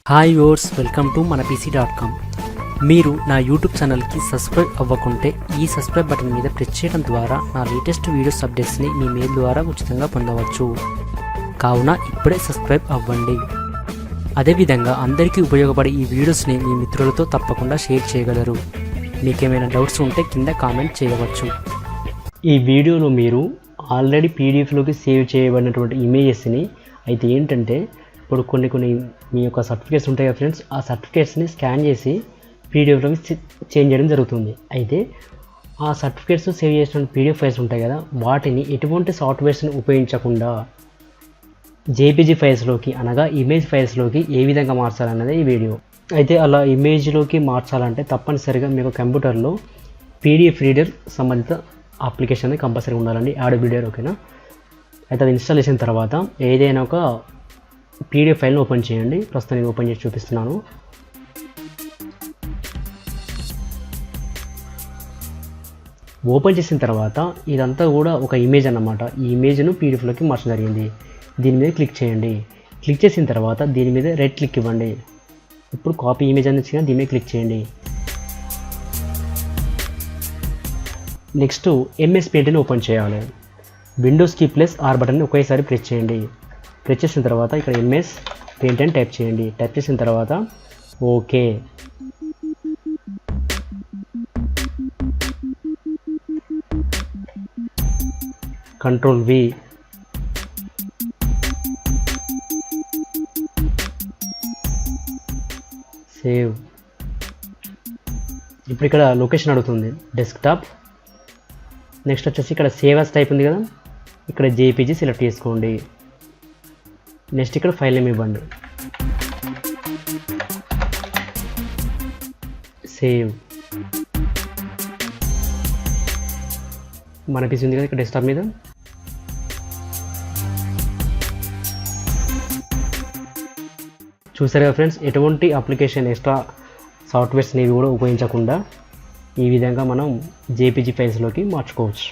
Hi viewers, welcome to మన pc.com. మీరు నా యూట్యూబ్ ఛానల్కి సబ్స్క్రైబ్ అవ్వకుంటే ఈ సబ్స్క్రైబ్ బటన్ మీద ప్రెస్ చేయడం ద్వారా నా లేటెస్ట్ వీడియోస్ అప్డేట్స్ని మీ మెయిల్ ద్వారా ఉచితంగా పొందవచ్చు. కావున ఇప్పుడే సబ్స్క్రైబ్ అవ్వండి. అదేవిధంగా అందరికీ ఉపయోగపడే ఈ వీడియోస్ని మీ మిత్రులతో తప్పకుండా షేర్ చేయగలరు. మీకేమైనా డౌట్స్ ఉంటే కింద కామెంట్ చేయవచ్చు. ఈ వీడియోలో మీరు ఆల్రెడీ పీడిఎఫ్లోకి సేవ్ చేయబడినటువంటి ఇమేజెస్ని అయితే ఏంటంటే ఇప్పుడు కొన్ని మీ యొక్క సర్టిఫికేట్స్ ఉంటాయి కదా ఫ్రెండ్స్, ఆ సర్టిఫికేట్స్ని స్కాన్ చేసి పీడిఎఫ్లోకి చేంజ్ చేయడం జరుగుతుంది. అయితే ఆ సర్టిఫికేట్స్ సేవ్ చేసిన పీడిఎఫ్ ఫైల్స్ ఉంటాయి కదా, వాటిని ఎటువంటి సాఫ్ట్వేర్స్ని ఉపయోగించకుండా జేపీజీ ఫైల్స్లోకి అనగా ఇమేజ్ ఫైల్స్లోకి ఏ విధంగా మార్చాలన్నదే ఈ వీడియో. అయితే అలా ఇమేజ్లోకి మార్చాలంటే తప్పనిసరిగా మీకు కంప్యూటర్లో పీడిఎఫ్ రీడర్ సంబంధిత అప్లికేషన్ అనేది కంపల్సరీ ఉండాలండి, యాడోబ్ రీడర్. ఓకేనా? అయితే అది ఇన్స్టాల్ చేసిన తర్వాత ఏదైనా ఒక పీడిఎఫ్ ఫైల్ని ఓపెన్ చేయండి. ప్రస్తుతం నేను ఓపెన్ చేసి చూపిస్తున్నాను. ఓపెన్ చేసిన తర్వాత ఇదంతా కూడా ఒక ఇమేజ్ అన్నమాట. ఈ ఇమేజ్ను పీడిఎఫ్లోకి మార్చడం జరిగింది. దీని మీద క్లిక్ చేయండి. క్లిక్ చేసిన తర్వాత దీని మీద రైట్ క్లిక్ ఇవ్వండి. ఇప్పుడు కాపీ ఇమేజ్ అని వచ్చిన దీని మీద క్లిక్ చేయండి. నెక్స్ట్ ఎంఎస్ పెయింట్ని ఓపెన్ చేయాలి. విండోస్ కీ ప్లస్ ఆర్ బటన్ని ఒకేసారి ప్రెస్ చేయండి. ప్రెస్ చేసిన తర్వాత ఇక్కడ ఎంఎస్ పెయింట్ అని టైప్ చేయండి. టైప్ చేసిన తర్వాత ఓకే. Control V. సేవ్. ఇప్పుడు ఇక్కడ లొకేషన్ అడుగుతుంది, డెస్క్టాప్. నెక్స్ట్ వచ్చేసి ఇక్కడ సేవ్ యాజ్ టైప్ ఉంది కదా, ఇక్కడ జేపీజీ సెలెక్ట్ చేసుకోండి. నెక్స్ట్ ఇక్కడ ఫైల్ నేమ్ ఇవ్వండి. సేవ్. మన పీసీ ఉంది కదా ఇక్కడ డెస్క్టాప్ మీద. చూసారు కదా ఫ్రెండ్స్, ఎటువంటి అప్లికేషన్ ఎక్స్ట్రా సాఫ్ట్వేర్స్ అనేవి కూడా ఉపయోగించకుండా ఈ విధంగా మనం జేపీజీ ఫైల్స్లోకి మార్చుకోవచ్చు.